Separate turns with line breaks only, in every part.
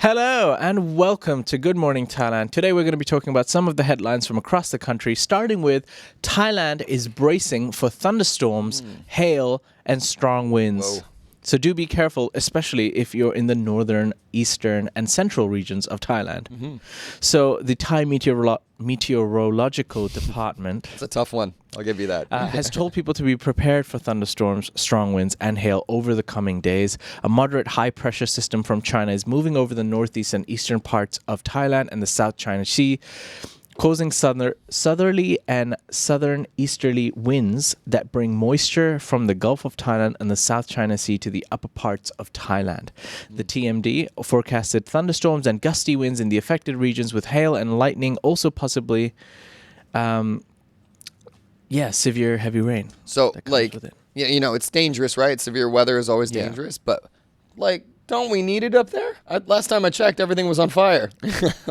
Hello and welcome to Good Morning Thailand. Today we're going to be talking about some of the headlines from across the country, starting with Thailand is bracing for thunderstorms, hail, and strong winds.
Whoa.
So do be careful, especially if you're in the northern, eastern, and central regions of Thailand. So the Thai Meteorological Department
It's a tough one. I'll give you that.
has told people to be prepared for thunderstorms, strong winds, and hail over the coming days. A moderate high-pressure system from China is moving over the northeast and eastern parts of Thailand and the South China Sea, causing southerly and southern easterly winds that bring moisture from the Gulf of Thailand and the South China Sea to the upper parts of Thailand. The TMD forecasted thunderstorms and gusty winds in the affected regions with hail and lightning, also possibly severe heavy rain.
So,
that comes
like,
with it.
it's dangerous, right? Severe weather is always dangerous, but, like, don't we need it up there? Last time I checked, everything was on fire.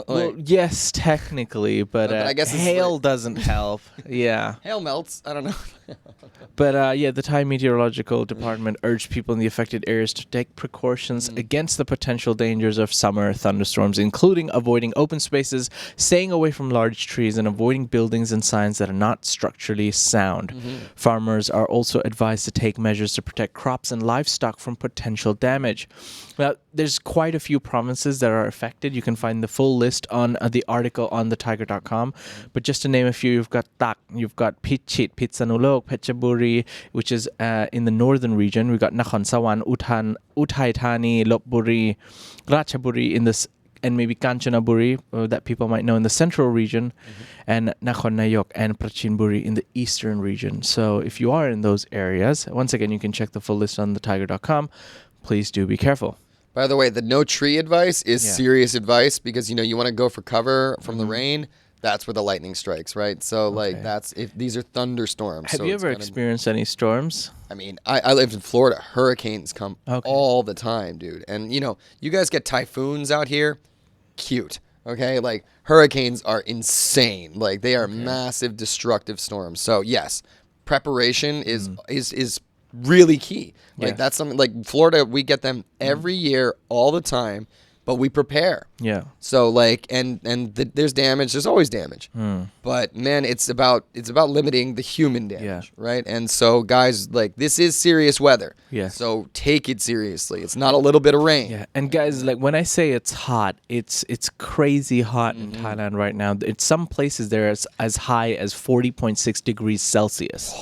Well, yes, technically, but
I guess it's
hail
like-
doesn't help. Yeah.
Hail melts. I don't know.
But the Thai Meteorological Department urged people in the affected areas to take precautions against the potential dangers of summer thunderstorms, including avoiding open spaces, staying away from large trees, and avoiding buildings and signs that are not structurally sound. Farmers are also advised to take measures to protect crops and livestock from potential damage. Now, there's quite a few provinces that are affected. You can find the full list on the article on thethaiger.com. But just to name a few, you've got Tak, you've got Pichit, Pitsanulok, Phetchaburi, which is in the northern region. We've got Nakhon Sawan, Uthai Thani, Lopburi, Ratchaburi in this, and maybe Kanchanaburi, that people might know in the central region, and Nakhon Nayok and Prachinburi in the eastern region. So if you are in those areas, once again, you can check the full list on thethaiger.com. Please do be careful.
By the way, the no tree advice is
Yeah.
serious advice because, you want to go for cover from the rain. That's where the lightning strikes, right? So, like, if these are thunderstorms.
Have
so
you
it's
ever
gonna-
experienced any storms?
I mean, I lived in Florida. Hurricanes come
Okay.
all the time, dude. And, you guys get typhoons out here. Cute. Okay? Like, hurricanes are insane. Like, they are massive, destructive storms. So, yes, preparation is really key. Like,
Yeah.
that's something, like, Florida, we get them every year, all the time, but we prepare.
Yeah.
So, like, there's damage. There's always damage. But, man, it's about limiting the human damage, right? And so, guys, like, this is serious weather.
Yeah.
So take it seriously. It's not a little bit of rain.
Yeah, and guys, like when I say it's hot, it's crazy hot in Thailand right now. It's some places there as high as 40.6 degrees Celsius.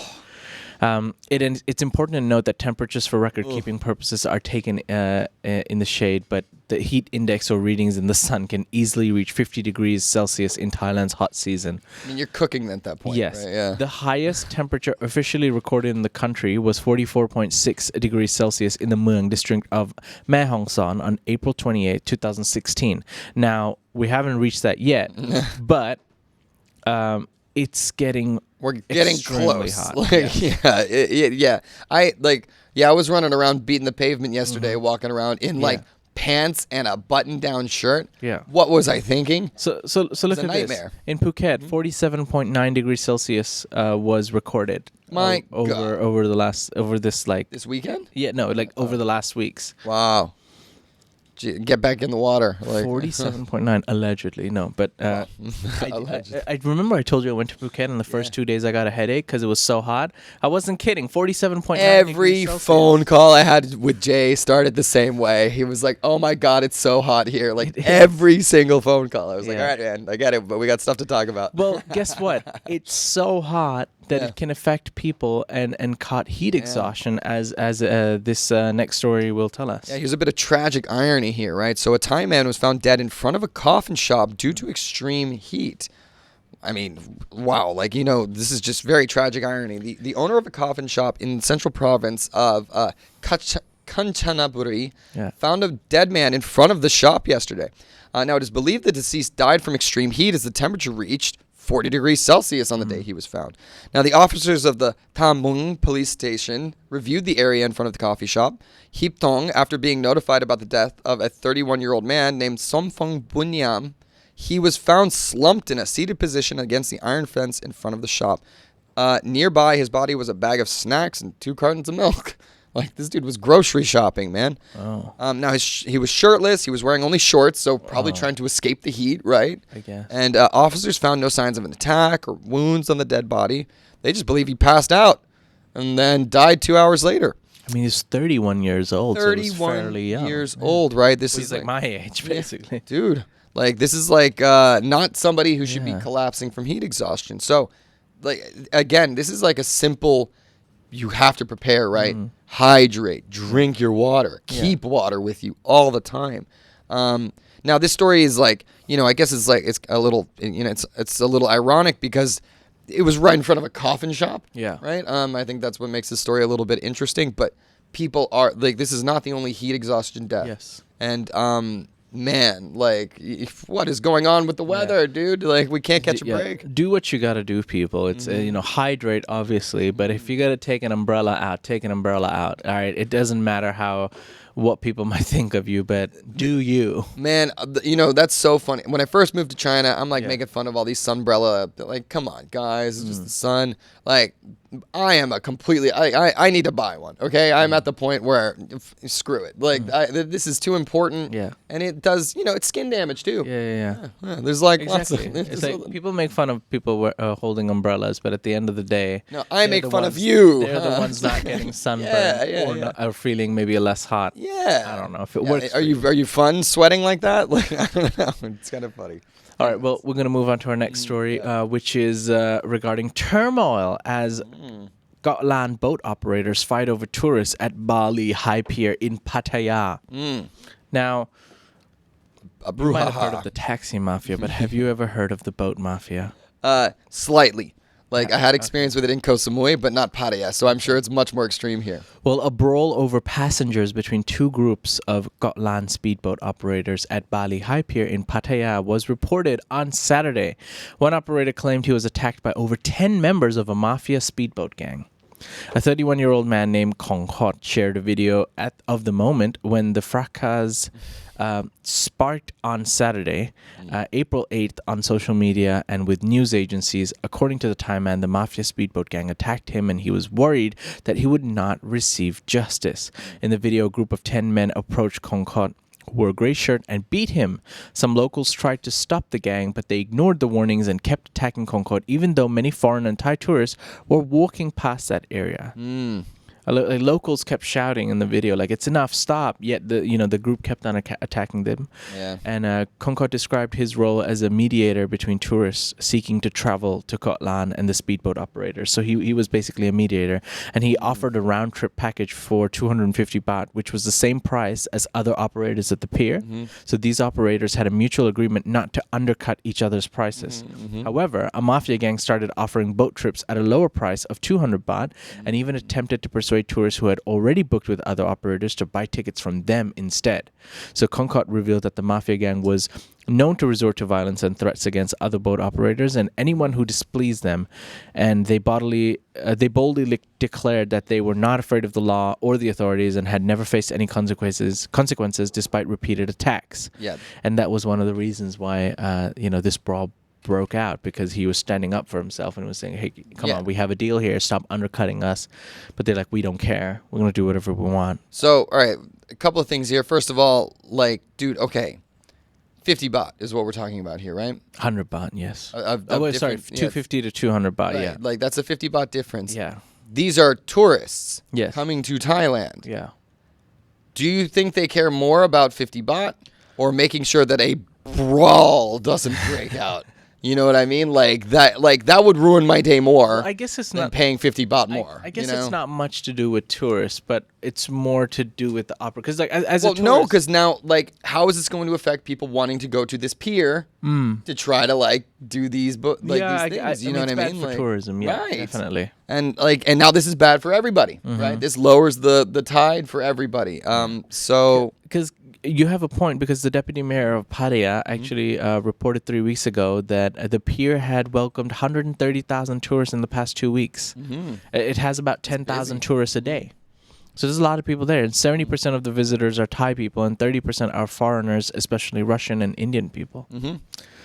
It's important to note that temperatures for record-keeping purposes are taken in the shade, but the heat index or readings in the sun can easily reach 50 degrees Celsius in Thailand's hot season.
I mean, you're cooking at that point.
Yes.
Right? Yeah.
The highest temperature officially recorded in the country was 44.6 degrees Celsius in the Mueang district of Mae Hong Son on April 28, 2016. Now, we haven't reached that yet, but it's getting
We're getting
extremely
close.
hot.
Like, I was running around beating the pavement yesterday, walking around in like pants and a button-down shirt.
Yeah.
What was I thinking?
So look
a
at
nightmare.
this. In Phuket, 47.9 degrees Celsius was recorded.
My God.
over this like
This weekend?
over the last weeks.
Wow. Gee, get back in the water. Like
47.9 allegedly. No, but
Allegedly.
I remember I told you I went to Phuket and the first 2 days I got a headache because it was so hot. I wasn't kidding. 47.9
Every
degrees Celsius.
phone call I had with Jay started the same way. He was like, "Oh my God, it's so hot here!" Like every single phone call, I was like,
Yeah.
"All right, man, I get it, but we got stuff to talk about."
Well, guess what? It's so hot that it can affect people and cause heat exhaustion, as this next story will tell us.
Yeah, here's a bit of tragic irony here, right? So a Thai man was found dead in front of a coffin shop due to extreme heat. I mean, wow, like, this is just very tragic irony. The owner of a coffin shop in the central province of Kanchanaburi found a dead man in front of the shop yesterday. Now, it is believed the deceased died from extreme heat as the temperature reached 40 degrees Celsius on the day he was found. Now, the officers of the Tham Mueang police station reviewed the area in front of the coffee shop. Hip Tong, after being notified about the death of a 31-year-old man named Somphong Bunyam, he was found slumped in a seated position against the iron fence in front of the shop. Nearby his body was a bag of snacks and 2 cartons of milk. Like, this dude was grocery shopping, man.
Oh.
Now, he was shirtless. He was wearing only shorts, so probably trying to escape the heat, right?
I guess.
And officers found no signs of an attack or wounds on the dead body. They just believe he passed out and then died 2 hours later.
I mean, he's 31 years old.
31
so fairly young.
years old, right? This
Well,
is
he's like my age, basically.
dude. Like, this is like not somebody who should be collapsing from heat exhaustion. So, like, again, this is like a simple. You have to prepare, right? Hydrate, drink your water, keep water with you all the time. Now, this story is like, I guess it's a little, it's a little ironic because it was right in front of a coffin shop.
Yeah.
Right. I think that's what makes the story a little bit interesting. But people are like, this is not the only heat exhaustion death.
Yes.
And man, like, what is going on with the weather, dude? Like, we can't catch a break.
Do what you got to do, people. It's hydrate, obviously, but if you got to take an umbrella out, take an umbrella out. All right, it doesn't matter what people might think of you, but do you.
Man, that's so funny. When I first moved to China, I'm like making fun of all these sunbrella. Like, come on, guys, it's just the sun. Like, I am I need to buy one, okay? I'm at the point where, screw it. Like, this is too important.
Yeah.
And it does, it's skin damage, too.
Yeah.
There's like
Exactly.
lots of...
It's like people make fun of people holding umbrellas, but at the end of the day...
No, I make fun of you.
They're the ones not getting sunburned or feeling maybe less hot.
Yeah.
I don't know if it works.
Are you fun sweating like that? Like, I don't know. It's kind of funny.
All right, well, we're going to move on to our next story, which is regarding turmoil as Koh Larn boat operators fight over tourists at Bali Hai Pier in Pattaya. Now, you might have heard of the taxi mafia, but have you ever heard of the boat mafia?
Slightly. Like, I had experience with it in Koh Samui, but not Pattaya, so I'm sure it's much more extreme here.
Well, a brawl over passengers between two groups of Koh Larn speedboat operators at Bali Hai Pier in Pattaya was reported on Saturday. One operator claimed he was attacked by over 10 members of a mafia speedboat gang. A 31-year-old man named Kongkot shared a video of the moment when the fracas sparked on Saturday, April 8th, on social media and with news agencies. According to the Thai man, the mafia speedboat gang attacked him and he was worried that he would not receive justice. In the video, a group of 10 men approached Kongkot, wore a gray shirt, and beat him. Some locals tried to stop the gang, but they ignored the warnings and kept attacking Kongkot, even though many foreign and Thai tourists were walking past that area. Locals kept shouting in the video, like, it's enough, stop. Yet the group kept on attacking them. Yeah. And Kongkot described his role as a mediator between tourists seeking to travel to Koh Larn and the speedboat operators. So he was basically a mediator, and he offered a round trip package for 250 baht, which was the same price as other operators at the pier. So these operators had a mutual agreement not to undercut each other's prices. However, a mafia gang started offering boat trips at a lower price of 200 baht and even attempted to persuade tourists who had already booked with other operators to buy tickets from them instead. So Kongkot revealed that the mafia gang was known to resort to violence and threats against other boat operators and anyone who displeased them, and they boldly declared that they were not afraid of the law or the authorities and had never faced any consequences despite repeated attacks. Yeah. And that was one of the reasons why this brawl broke out, because he was standing up for himself and was saying, hey, come on, we have a deal here, stop undercutting us. But they're like, we don't care, we're going to do whatever we want. So, all right, a couple of things here. First of all, like, dude, okay, 50 baht is what we're talking about here, right? 100 baht, yes. 250 to 200 baht, right. Like, that's a 50 baht difference. Yeah. These are tourists coming to Thailand. Yeah. Do you think they care more about 50 baht or making sure that a brawl doesn't break out? You know what I mean? Like that would ruin my day more. Well, I guess it's not paying 50 baht more. I guess it's not much to do with tourists, but it's more to do with the opera. Because because now, like, how is this going to affect people wanting to go to this pier to try to like do these these things? You know what I mean? It's bad for tourism, right. Definitely. And now this is bad for everybody, right? This lowers the tide for everybody. Because you have a point, because the deputy mayor of Pattaya actually reported 3 weeks ago that the pier had welcomed 130,000 tourists in the past 2 weeks. It has about 10,000 tourists a day. So there's a lot of people there. And 70% of the visitors are Thai people and 30% are foreigners, especially Russian and Indian people.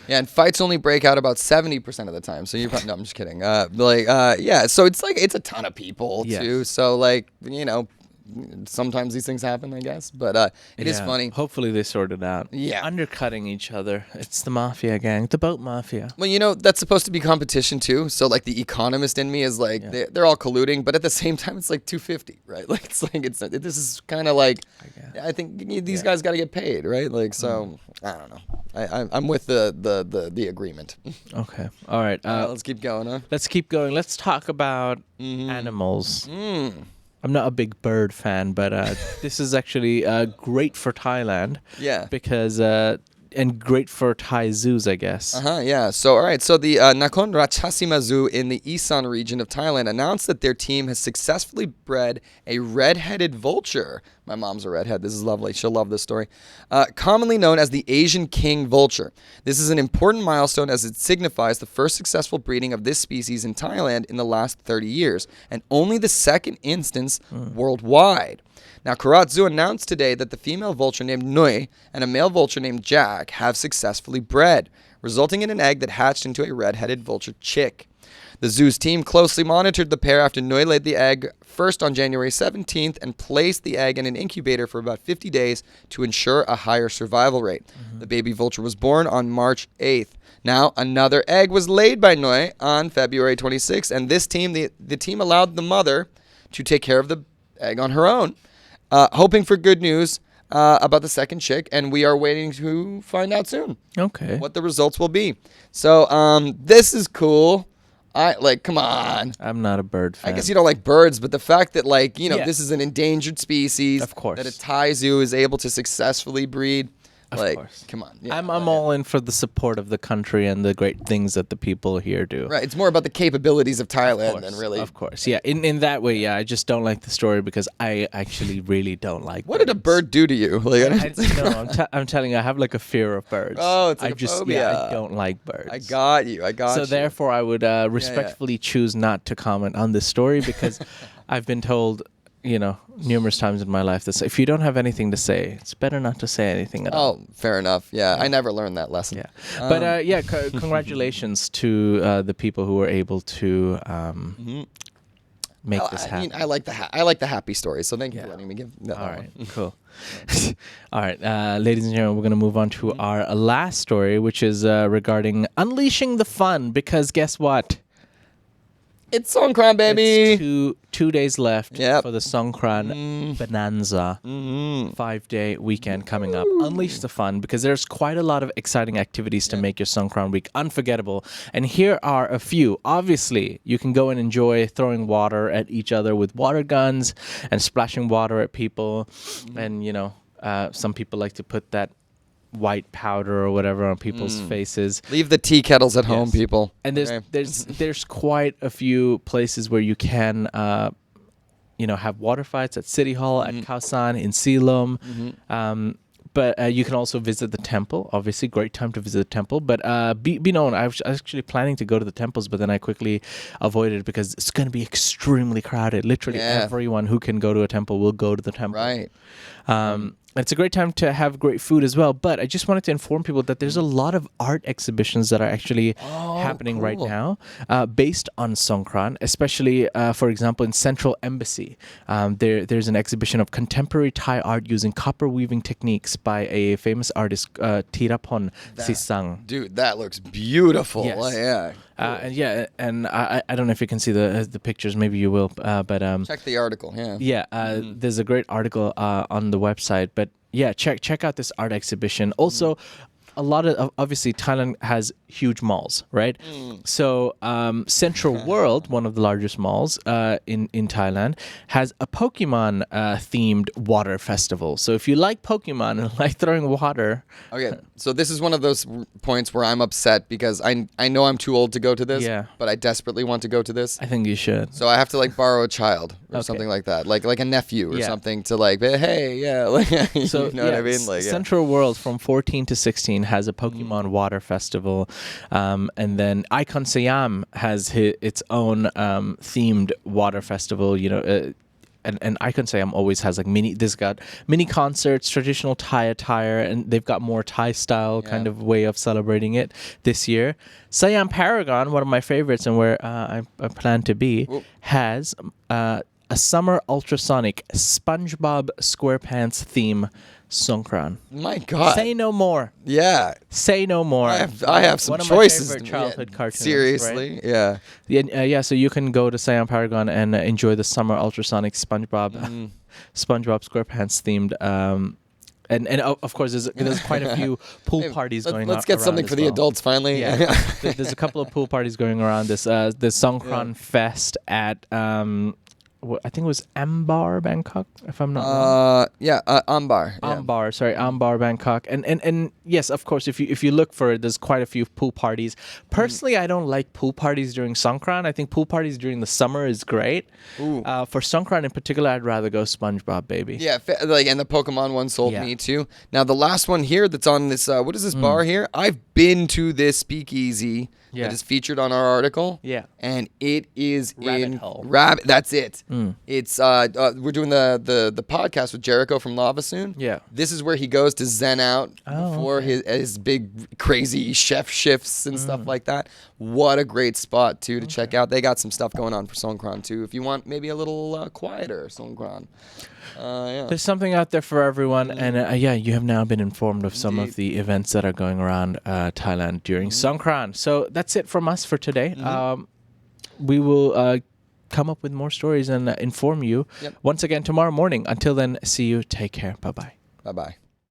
Yeah, and fights only break out about 70% of the time. So you're no, I'm just kidding. So it's like, it's a ton of people too. So like,
sometimes these things happen, I guess. But it is funny.
Hopefully they sort it out.
Yeah.
Undercutting each other. It's the mafia gang, the boat mafia.
Well, that's supposed to be competition too. So like the economist in me is like they're all colluding, but at the same time it's like 250, right? Like this is kind of like I think these guys got to get paid, right? Like so I don't know. I'm with the agreement.
Okay. All right.
Let's keep going, huh?
Let's keep going. Let's talk about animals. I'm not a big bird fan, but this is actually great for Thailand.
Yeah.
Because and great for Thai zoos, I guess.
Yeah. So, all right. So the Nakhon Ratchasima Zoo in the Isan region of Thailand announced that their team has successfully bred a red-headed vulture. My mom's a redhead. This is lovely. She'll love this story. Commonly known as the Asian king vulture. This is an important milestone as it signifies the first successful breeding of this species in Thailand in the last 30 years, and only the second instance worldwide. Now, Koh Larn Zoo announced today that the female vulture named Nui and a male vulture named Jack have successfully bred, resulting in an egg that hatched into a red-headed vulture chick. The zoo's team closely monitored the pair after Nui laid the egg first on January 17th and placed the egg in an incubator for about 50 days to ensure a higher survival rate. The baby vulture was born on March 8th. Now, another egg was laid by Nui on February 26th, and this team, the team allowed the mother to take care of the egg on her own. Hoping for good news about the second chick, and we are waiting to find out soon.
Okay.
What the results will be. So, this is cool. Come on.
I'm not a bird fan.
I guess you don't like birds, but the fact that, this is an endangered species.
Of course.
That a Thai zoo is able to successfully breed.
Of course.
Come on. Yeah,
I'm all in for the support of the country and the great things that the people here do.
Right. It's more about the capabilities of Thailand than really.
Of course. Yeah. In that way, yeah. I just don't like the story because I actually really don't like
What did a bird do to you?
I'm telling you, I have like a fear of birds.
Oh, it's like a phobia.
Yeah, I don't like birds.
I got you.
So therefore, I would respectfully choose not to comment on this story because I've been told, numerous times in my life that if you don't have anything to say, it's better not to say anything at all.
Oh, fair enough. Yeah, I never learned that lesson.
Yeah, but congratulations to the people who were able to make this happen.
I like the happy stories. So thank you for letting me give that.
All right, cool. All right, ladies and gentlemen, we're going to move on to our last story, which is regarding unleashing the fun. Because guess what?
It's Songkran, baby.
It's two days left for the Songkran Bonanza 5-day weekend coming up. Unleash the fun because there's quite a lot of exciting activities to make your Songkran week unforgettable. And here are a few. Obviously, you can go and enjoy throwing water at each other with water guns and splashing water at people. And, some people like to put that white powder or whatever on people's faces.
Leave the tea kettles at home, people.
And there's quite a few places where you can have water fights at City Hall, at Khao San, in Silom. But you can also visit the temple. Obviously, great time to visit the temple. But be known, I was actually planning to go to the temples, but then I quickly avoided it because it's going to be extremely crowded. Literally everyone who can go to a temple will go to the temple.
Right.
It's a great time to have great food as well. But I just wanted to inform people that there's a lot of art exhibitions that are actually happening right now based on Songkran, especially, for example, in Central Embassy. There's an exhibition of contemporary Thai art using copper weaving techniques by a famous artist, Thirapon Sisang.
Dude, that looks beautiful.
Yes.
Yeah.
And I don't know if you can see the pictures. Maybe you will. But
check the article.
There's a great article on the website. But yeah, check out this art exhibition. Also, a lot of obviously Thailand has huge malls, right? So Central World, one of the largest malls in Thailand, has a Pokemon themed water festival. So if you like Pokemon and like throwing water,
okay. So this is one of those points where I'm upset because I know I'm too old to go to this, but I desperately want to go to this.
I think you should.
So I have to borrow a child or something like that, like a nephew or something to hey,
so
you know what I mean?
Central World from 14 to 16 has a Pokemon water festival, and then Icon Siam has its own themed water festival. And Icon Siam always has mini concerts, traditional Thai attire, and they've got more Thai style kind of way of celebrating it this year. Siam Paragon, one of my favorites and where I plan to be, has a summer ultrasonic SpongeBob SquarePants theme Songkran.
My God.
Say no more.
Yeah.
Say no more.
I have some
One of
choices.
my favorite childhood cartoons.
Seriously,
right?
yeah.
Yeah, so you can go to Siam Paragon and enjoy the summer ultrasonic SpongeBob SquarePants themed. And of course, there's quite a few pool parties going on.
Let's get something for the adults finally.
Yeah, there's a couple of pool parties going around this Songkran Fest at I think it was Ambar, Bangkok, if I'm not wrong.
Ambar.
Ambar, Bangkok. And yes, of course, if you look for it, there's quite a few pool parties. Personally, I don't like pool parties during Songkran. I think pool parties during the summer is great. For Songkran in particular, I'd rather go SpongeBob, baby.
Yeah, and the Pokemon one sold me too. Now the last one here that's on this, what is this bar here? I've been to this speakeasy that is featured on our article.
Yeah.
And it is
Hole.
That's it. It's we're doing the podcast with Jericho from Lava soon.
Yeah.
This is where he goes to zen out before his big crazy chef shifts and stuff like that. What a great spot too to check out. They got some stuff going on for Songkran too. If you want maybe a little quieter Songkran.
There's something out there for everyone, and you have now been informed of some of the events that are going around Thailand during Songkran. So that's it from us for today. We will come up with more stories and inform you once again tomorrow morning. Until then, see you. Take care. Bye-bye.
Bye-bye.